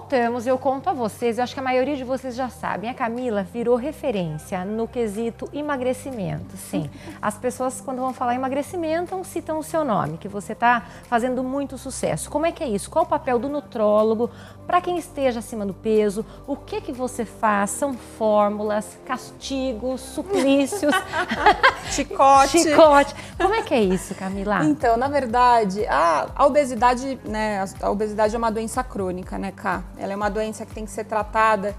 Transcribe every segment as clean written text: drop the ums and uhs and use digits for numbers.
voltamos, eu conto a vocês, eu acho que a maioria de vocês já sabem, a Camila virou referência no quesito emagrecimento, sim. As pessoas, quando vão falar emagrecimento, citam o seu nome, que você está fazendo muito sucesso. Como é que é isso? Qual o papel do nutrólogo para quem esteja acima do peso? O que você faz? São fórmulas, castigos, suplícios, chicote. Como é que é isso, Camila? Então, na verdade, a obesidade, né, a obesidade é uma doença crônica, né, Ká? Ela é uma doença que tem que ser tratada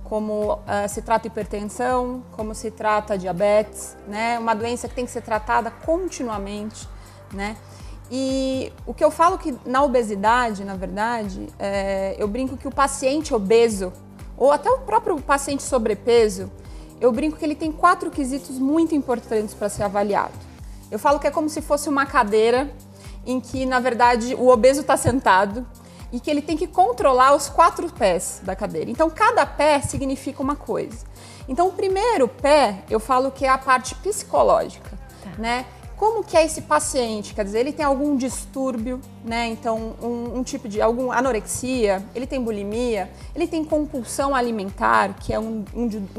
como se trata hipertensão, como se trata diabetes, né? Uma doença que tem que ser tratada continuamente, né? E o que eu falo que na obesidade, na verdade, eu brinco que o paciente obeso, ou até o próprio paciente sobrepeso, eu brinco que ele tem 4 quesitos muito importantes para ser avaliado. Eu falo que é como se fosse uma cadeira em que, na verdade, o obeso está sentado e que ele tem que controlar os 4 pés da cadeira. Então, cada pé significa uma coisa. Então, o primeiro pé, eu falo que é a parte psicológica, né? Como que é esse paciente? Quer dizer, ele tem algum distúrbio, né? Então, um tipo de alguma anorexia, ele tem bulimia, ele tem compulsão alimentar, que é um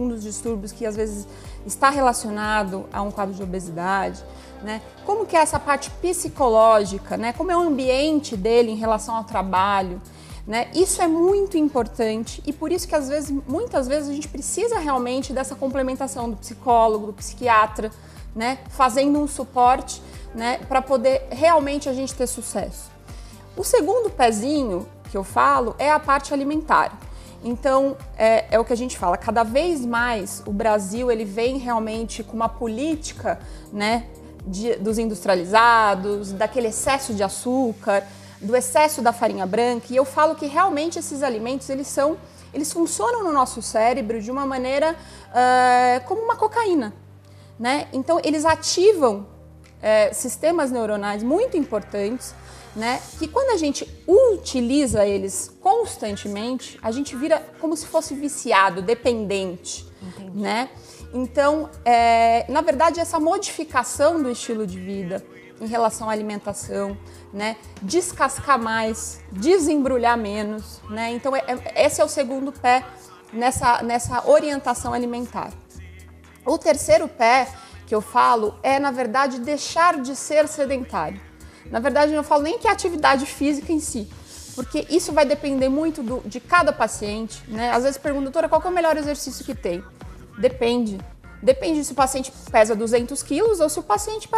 dos distúrbios que às vezes está relacionado a um quadro de obesidade, né? Como que é essa parte psicológica, né? Como é o ambiente dele em relação ao trabalho, né? Isso é muito importante e por isso que muitas vezes a gente precisa realmente dessa complementação do psicólogo, do psiquiatra, né, fazendo um suporte, né, para poder realmente a gente ter sucesso. O segundo pezinho que eu falo é a parte alimentar. Então, é o que a gente fala, cada vez mais o Brasil ele vem realmente com uma política, né, dos industrializados, daquele excesso de açúcar, do excesso da farinha branca, e eu falo que realmente esses alimentos eles funcionam no nosso cérebro de uma maneira como uma cocaína. Né? Então, eles ativam sistemas neuronais muito importantes, né? Que quando a gente utiliza eles constantemente, a gente vira como se fosse viciado, dependente. Entendi. Né? Então, na verdade, essa modificação do estilo de vida em relação à alimentação, né? Descascar mais, desembrulhar menos, né? Então, esse é o segundo pé nessa orientação alimentar. O terceiro pé que eu falo é, na verdade, deixar de ser sedentário. Na verdade, eu não falo nem que é atividade física em si, porque isso vai depender muito de cada paciente, né? Às vezes pergunta, doutora, qual que é o melhor exercício que tem? Depende. Depende se o paciente pesa 200 quilos ou se o paciente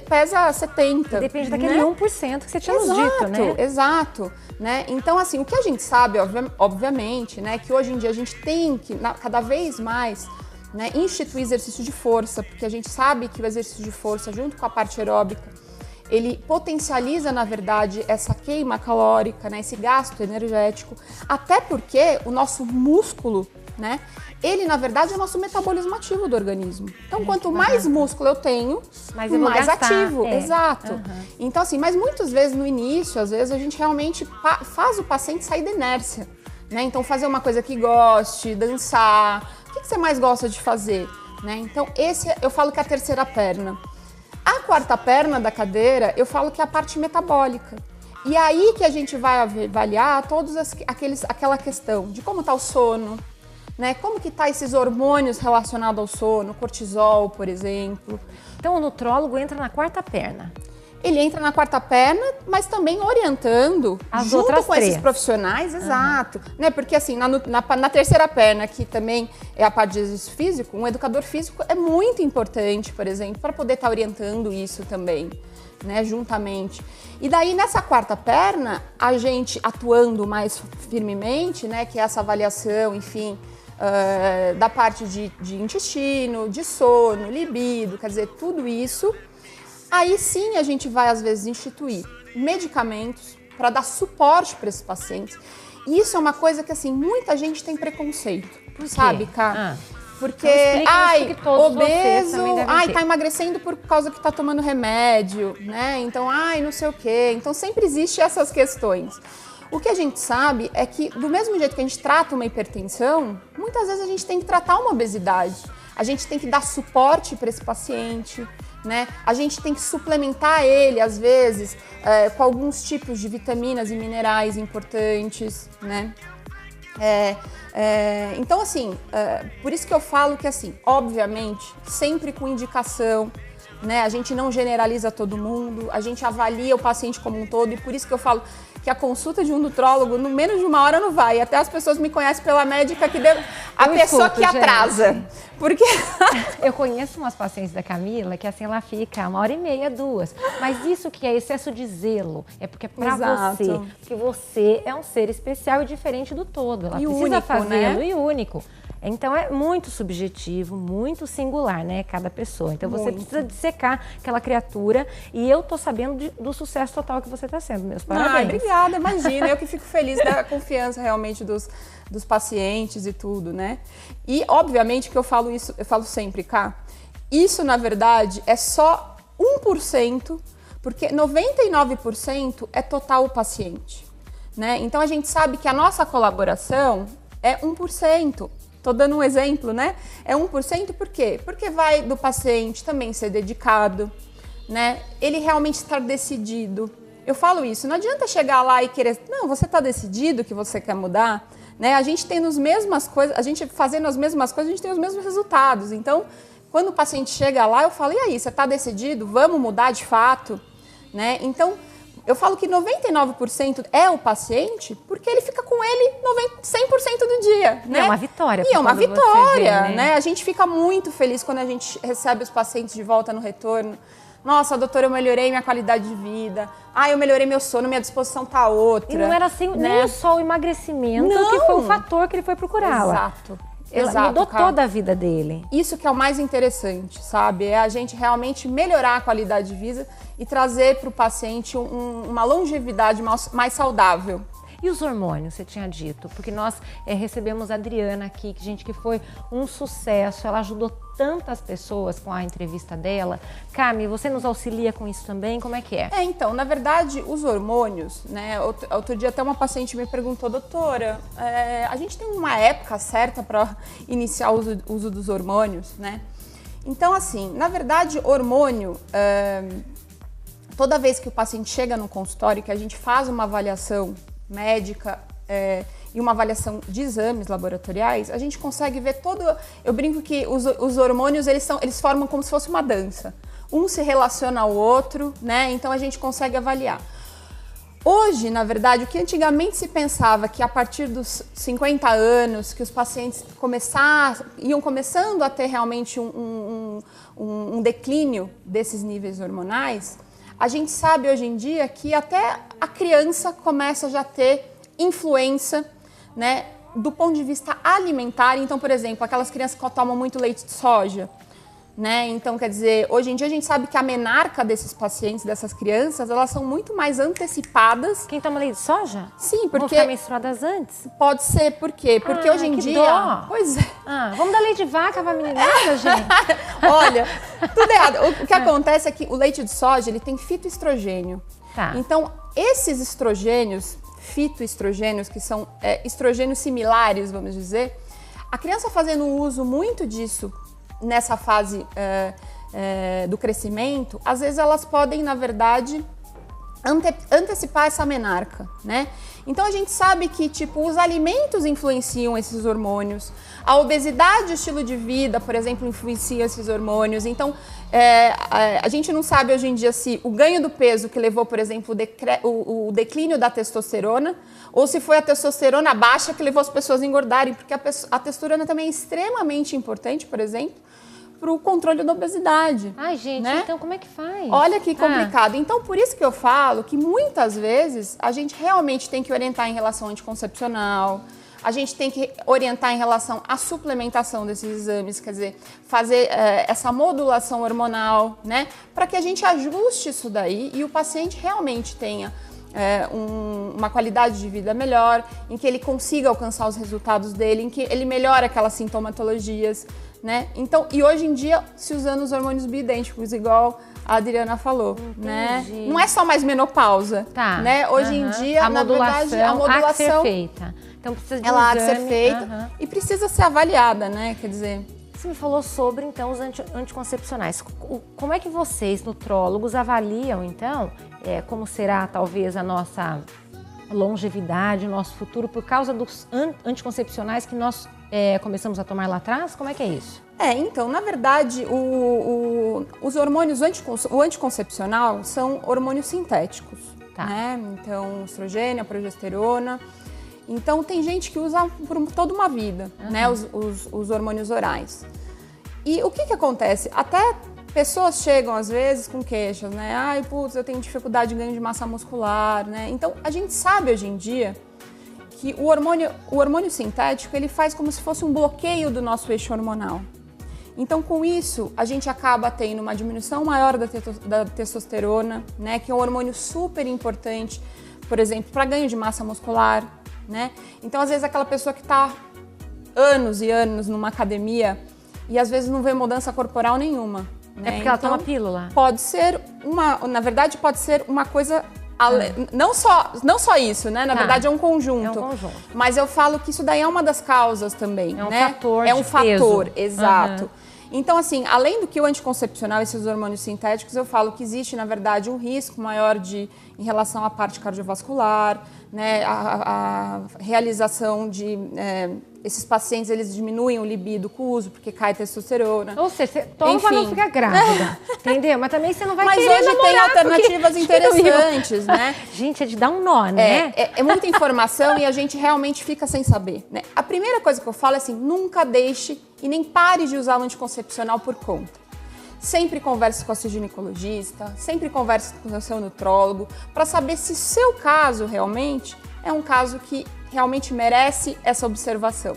pesa 70. Depende daquele, né? 1% que você tinha nos dito, né? Exato. Né? Então, assim, o que a gente sabe, obviamente, né, que hoje em dia a gente tem que, cada vez mais, né, instituir exercício de força, porque a gente sabe que o exercício de força, junto com a parte aeróbica, ele potencializa, na verdade, essa queima calórica, né, esse gasto energético, até porque o nosso músculo, né, ele, na verdade, é o nosso metabolismo ativo do organismo. Então, quanto mais músculo eu tenho, mais ativo. Exato. Uhum. Então, assim, mas muitas vezes no início, às vezes, a gente realmente faz o paciente sair da inércia, né? Então, fazer uma coisa que goste, dançar. O que você mais gosta de fazer? Né? Então, eu falo que é a terceira perna. A quarta perna da cadeira, eu falo que é a parte metabólica. E aí que a gente vai avaliar aquela questão de como está o sono, né? Como que tá esses hormônios relacionados ao sono, cortisol, por exemplo. Então, o nutrólogo entra na quarta perna. Ele entra na quarta perna, mas também orientando as outras com três. Esses profissionais, exato. Né? Porque assim, na terceira perna, que também é a parte de exercício físico, um educador físico é muito importante, por exemplo, para poder estar orientando isso também, né? Juntamente. E daí, nessa quarta perna, a gente atuando mais firmemente, né? Que é essa avaliação, enfim, da parte de intestino, de sono, libido, quer dizer, tudo isso. Aí sim a gente vai, às vezes, instituir medicamentos para dar suporte para esses pacientes. E isso é uma coisa que, assim, muita gente tem preconceito, sabe, Ká? Porque, obeso, tá emagrecendo por causa que tá tomando remédio, né? Então, não sei o quê. Então, sempre existe essas questões. O que a gente sabe é que, do mesmo jeito que a gente trata uma hipertensão, muitas vezes a gente tem que tratar uma obesidade. A gente tem que dar suporte para esse paciente, né? A gente tem que suplementar ele, às vezes, com alguns tipos de vitaminas e minerais importantes, né? Então, assim, por isso que eu falo que, assim, obviamente, sempre com indicação, né? A gente não generaliza todo mundo, a gente avalia o paciente como um todo, e por isso que eu falo que a consulta de um nutrólogo, no menos de uma hora não vai. Até as pessoas me conhecem pela médica que deu, a pessoa que atrasa. Gente. Porque eu conheço umas pacientes da Camila que assim ela fica 1h30, 2. Mas isso que é excesso de zelo, é porque é pra você. Porque você é um ser especial e diferente do todo. Ela precisa único, fazê-lo, né? e único. Então é muito subjetivo, muito singular, né, cada pessoa. Então você precisa dissecar aquela criatura, e eu tô sabendo do sucesso total que você está sendo. Meus parabéns. Obrigada, imagina. Eu que fico feliz da confiança realmente dos pacientes e tudo, né? E obviamente que eu falo isso, eu falo sempre, Cá, isso na verdade é só 1%, porque 99% é total o paciente, né? Então a gente sabe que a nossa colaboração é 1%. Tô dando um exemplo, né? É 1%, por quê? Porque vai do paciente também ser dedicado, né? Ele realmente estar decidido. Eu falo isso, não adianta chegar lá e querer... Não, você está decidido que você quer mudar, né? A gente tem as mesmas coisas, a gente fazendo as mesmas coisas, a gente tem os mesmos resultados. Então, quando o paciente chega lá, eu falo, e aí, você está decidido? Vamos mudar de fato, né? Então, eu falo que 99% é o paciente, porque ele fica com ele 100% do dia, né? É uma vitória. E é uma vitória, vê, né? A gente fica muito feliz quando a gente recebe os pacientes de volta no retorno. Nossa, doutora, eu melhorei minha qualidade de vida. Ah, eu melhorei meu sono, minha disposição tá outra. E não era assim, né? nem só o emagrecimento, Não. que foi o fator que ele foi procurá-la. Exato. Ela Exato, mudou cara. toda a vida dele. Isso que é o mais interessante, sabe? É a gente realmente melhorar a qualidade de vida e trazer para o paciente uma longevidade mais saudável. E os hormônios, você tinha dito? Porque nós recebemos a Adriana aqui, que foi um sucesso. Ela ajudou tantas pessoas com a entrevista dela. Cami, você nos auxilia com isso também? Como é que é? Então, na verdade, os hormônios, né? Outro dia até uma paciente me perguntou, doutora, a gente tem uma época certa para iniciar o uso dos hormônios, né? Então, assim, na verdade, hormônio... toda vez que o paciente chega no consultório, que a gente faz uma avaliação médica e uma avaliação de exames laboratoriais, a gente consegue ver todo... Eu brinco que os hormônios, eles formam como se fosse uma dança. Um se relaciona ao outro, né? Então a gente consegue avaliar. Hoje, na verdade, o que antigamente se pensava que a partir dos 50 anos, que os pacientes iam começando a ter realmente um declínio desses níveis hormonais, a gente sabe hoje em dia que até a criança começa já a ter influência, né, do ponto de vista alimentar. Então, por exemplo, aquelas crianças que tomam muito leite de soja, né? Então, quer dizer, hoje em dia a gente sabe que a menarca desses pacientes, dessas crianças, elas são muito mais antecipadas. Quem toma leite de soja? Sim, porque... Vão ficar menstruadas antes? Pode ser, por quê? Porque hoje em dia... Dó. Pois é. Vamos dar leite de vaca pra meninada, gente? Olha, tudo errado. O que acontece é que o leite de soja, ele tem fitoestrogênio. Tá. Então, esses estrogênios, fitoestrogênios, que são estrogênios similares, vamos dizer, a criança fazendo uso muito disso nessa fase do crescimento, às vezes elas podem, na verdade, antecipar essa menarca, né? Então a gente sabe que, tipo, os alimentos influenciam esses hormônios, a obesidade, o estilo de vida, por exemplo, influencia esses hormônios. Então, a gente não sabe hoje em dia se o ganho do peso que levou, por exemplo, o declínio da testosterona, ou se foi a testosterona baixa que levou as pessoas a engordarem, porque a testosterona também é extremamente importante, por exemplo, para o controle da obesidade. Ai, gente, né? Então como é que faz? Olha que complicado. Então, por isso que eu falo que muitas vezes a gente realmente tem que orientar em relação ao anticoncepcional, a gente tem que orientar em relação à suplementação desses exames, quer dizer, fazer essa modulação hormonal, né? Para que a gente ajuste isso daí e o paciente realmente tenha uma qualidade de vida melhor, em que ele consiga alcançar os resultados dele, em que ele melhore aquelas sintomatologias, né? Então, e hoje em dia se usando os hormônios bioidênticos, igual a Adriana falou, né? Não é só mais menopausa, né? Hoje em dia, na verdade, a modulação há que ser feita. Então precisa de ela há de ser feita e precisa ser avaliada, né? Quer dizer, você me falou sobre, então, os anticoncepcionais. Como é que vocês, nutrólogos, avaliam, então, como será, talvez, a nossa longevidade, o nosso futuro, por causa dos anticoncepcionais que nós começamos a tomar lá atrás? Como é que é isso? Então, na verdade, os hormônios, o anticoncepcional são hormônios sintéticos, tá, né? Então, estrogênio, a progesterona. Então, tem gente que usa por toda uma vida, né? Os hormônios orais. E o que acontece? Até pessoas chegam, às vezes, com queixas, né? Ai, putz, eu tenho dificuldade de ganho de massa muscular, né? Então, a gente sabe hoje em dia que o hormônio sintético, ele faz como se fosse um bloqueio do nosso eixo hormonal. Então, com isso, a gente acaba tendo uma diminuição maior da testosterona, né? Que é um hormônio super importante, por exemplo, para ganho de massa muscular, né? Então, às vezes, aquela pessoa que está anos e anos numa academia e às vezes não vê mudança corporal nenhuma, né? É porque ela toma pílula? Pode ser na verdade, pode ser uma coisa, não só isso, né? Na verdade, é um conjunto. É um conjunto. Mas eu falo que isso daí é uma das causas também, né? Fator É um fator, exato. Então, assim, além do que o anticoncepcional, esses hormônios sintéticos, eu falo que existe, na verdade, um risco maior em relação à parte cardiovascular, né? A realização de... esses pacientes, eles diminuem o libido com o uso, porque cai testosterona. Ou seja, você toma pra não ficar grávida, entendeu? Mas também você não vai querer namorar. Mas hoje tem alternativas interessantes, né? Gente, é de dar um nó, né? É muita informação e a gente realmente fica sem saber, né? A primeira coisa que eu falo é assim, nunca deixe e nem pare de usar o anticoncepcional por conta. Sempre converse com a sua ginecologista, sempre converse com o seu nutrólogo, para saber se o seu caso realmente é um caso que realmente merece essa observação,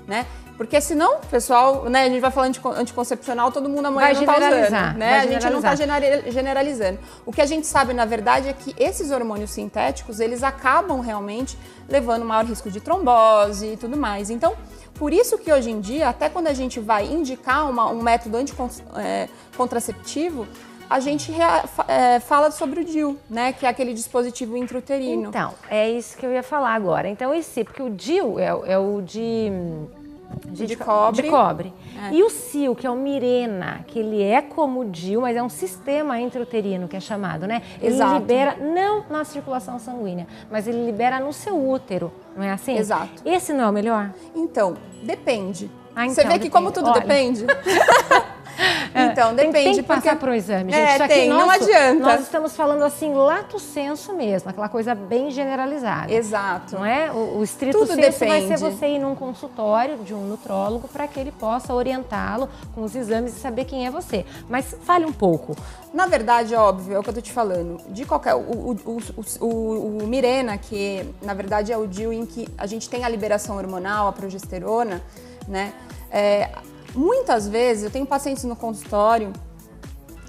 né? Porque senão, pessoal, né, a gente vai falando de anticoncepcional, todo mundo amanhã não está usando, né? A gente não está generalizando. O que a gente sabe, na verdade, é que esses hormônios sintéticos, eles acabam realmente levando maior risco de trombose e tudo mais. Então, por isso que hoje em dia, até quando a gente vai indicar um método contraceptivo, a gente fala sobre o DIU, né? Que é aquele dispositivo intrauterino. Então, é isso que eu ia falar agora. Então, porque o DIU é o de cobre. E o CIO, que é o Mirena, que ele é como o DIU, mas é um sistema intrauterino que é chamado, né? Ele libera, não na circulação sanguínea, mas ele libera no seu útero, não é assim? Exato. Esse não é o melhor? Então, depende. Então, você vê que como tudo depende. Então, depende. Tem que passar para o exame, gente. Isso aqui tem, não adianta. Nós estamos falando assim, lato sensu mesmo, aquela coisa bem generalizada. Exato. Não é? O estrito tudo sensu depende. vai ser você ir num consultório de um nutrólogo para que ele possa orientá-lo com os exames e saber quem é você. Mas fale um pouco. Na verdade, óbvio, é o que eu tô te falando. De qualquer... O Mirena, que na verdade é o DIU em que a gente tem a liberação hormonal, a progesterona, né? Muitas vezes, eu tenho pacientes no consultório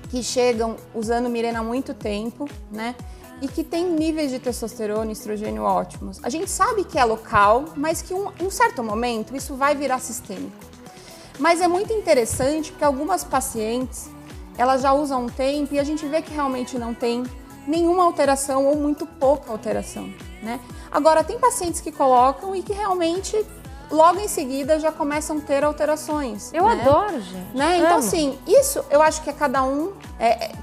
que chegam usando Mirena há muito tempo, né? E que tem níveis de testosterona e estrogênio ótimos. A gente sabe que é local, mas que em um certo momento isso vai virar sistêmico. Mas é muito interessante porque algumas pacientes, elas já usam um tempo e a gente vê que realmente não tem nenhuma alteração ou muito pouca alteração, né? Agora, tem pacientes que colocam e que realmente... logo em seguida já começam a ter alterações. Eu adoro, gente. Né? Então, assim, isso eu acho que cada um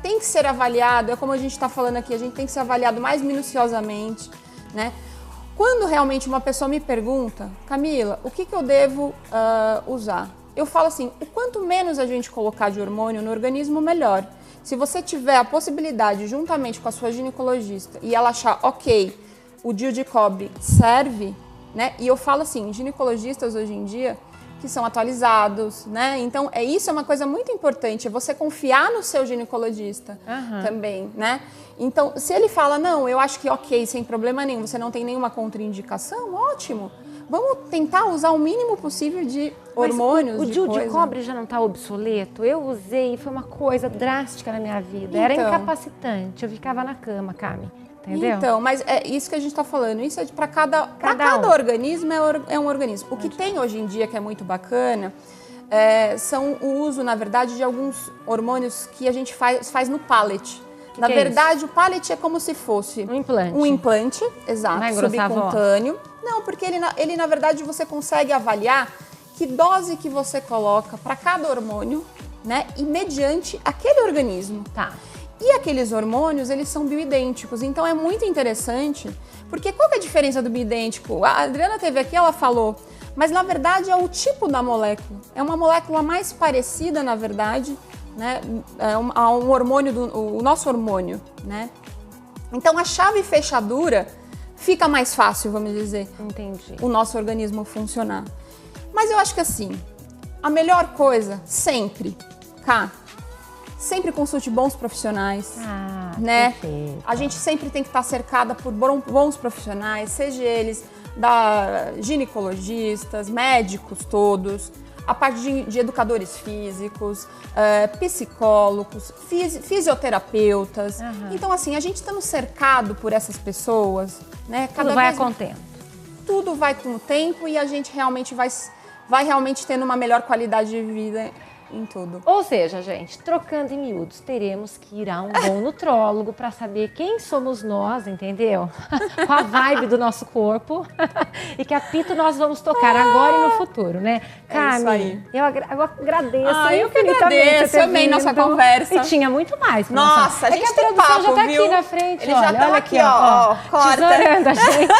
tem que ser avaliado, é como a gente está falando aqui, a gente tem que ser avaliado mais minuciosamente, né? Quando realmente uma pessoa me pergunta, Camila, o que eu devo usar? Eu falo assim, o quanto menos a gente colocar de hormônio no organismo, melhor. Se você tiver a possibilidade, juntamente com a sua ginecologista, e ela achar, ok, o DIU de cobre serve, né? E eu falo assim, ginecologistas hoje em dia que são atualizados, né? Então, isso é uma coisa muito importante, é você confiar no seu ginecologista também, né? Então, se ele fala, não, eu acho que ok, sem problema nenhum, você não tem nenhuma contraindicação, ótimo. Vamos tentar usar o mínimo possível de hormônios. Mas o DIU de cobre já não está obsoleto? Eu usei e foi uma coisa drástica na minha vida. Era incapacitante, eu ficava na cama, Cami. Entendeu? Então, mas é isso que a gente está falando. Isso é para cada organismo, é um organismo. O que tem hoje em dia, que é muito bacana, são o uso, na verdade, de alguns hormônios que a gente faz no pallet. Na verdade, o pallet é como se fosse um implante. Um implante, exato, não é subcutâneo. Não, porque ele, na verdade, você consegue avaliar que dose que você coloca para cada hormônio, né? E mediante aquele organismo. Tá. E aqueles hormônios, eles são bioidênticos, então é muito interessante, porque qual que é a diferença do bioidêntico? A Adriana teve aqui, ela falou, mas na verdade é o tipo da molécula. É uma molécula mais parecida, na verdade, né, a um hormônio, o nosso hormônio, né? Então a chave fechadura fica mais fácil, vamos dizer, Entendi. o nosso organismo funcionar. Mas eu acho que assim, a melhor coisa, sempre, sempre consulte bons profissionais, né? Perfeito. A gente sempre tem que estar cercada por bons profissionais, seja eles ginecologistas, médicos todos, a parte de educadores físicos, psicólogos, fisioterapeutas. Então, assim, a gente estando cercado por essas pessoas, né? Tudo vai com o tempo. Tudo vai com o tempo e a gente realmente vai realmente tendo uma melhor qualidade de vida em tudo. Ou seja, gente, trocando em miúdos, teremos que ir a um bom nutrólogo para saber quem somos nós, entendeu? Com a vibe do nosso corpo e que apito nós vamos tocar agora e no futuro, né? Cami, eu agradeço. Eu que agradeço, amei nossa conversa. E tinha muito mais. Nossa, a gente tem papo, já tá viu? aqui na frente, Eles já estão aqui, ó. Corta. Tesourando a gente.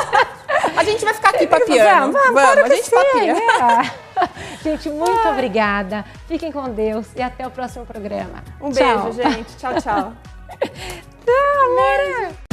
A gente vai ficar aqui papiando. Vamos, a gente papia. Gente, muito obrigada. Fiquem com Deus e até o próximo programa. Um beijo, gente. Tchau, tchau. Tchau, amor.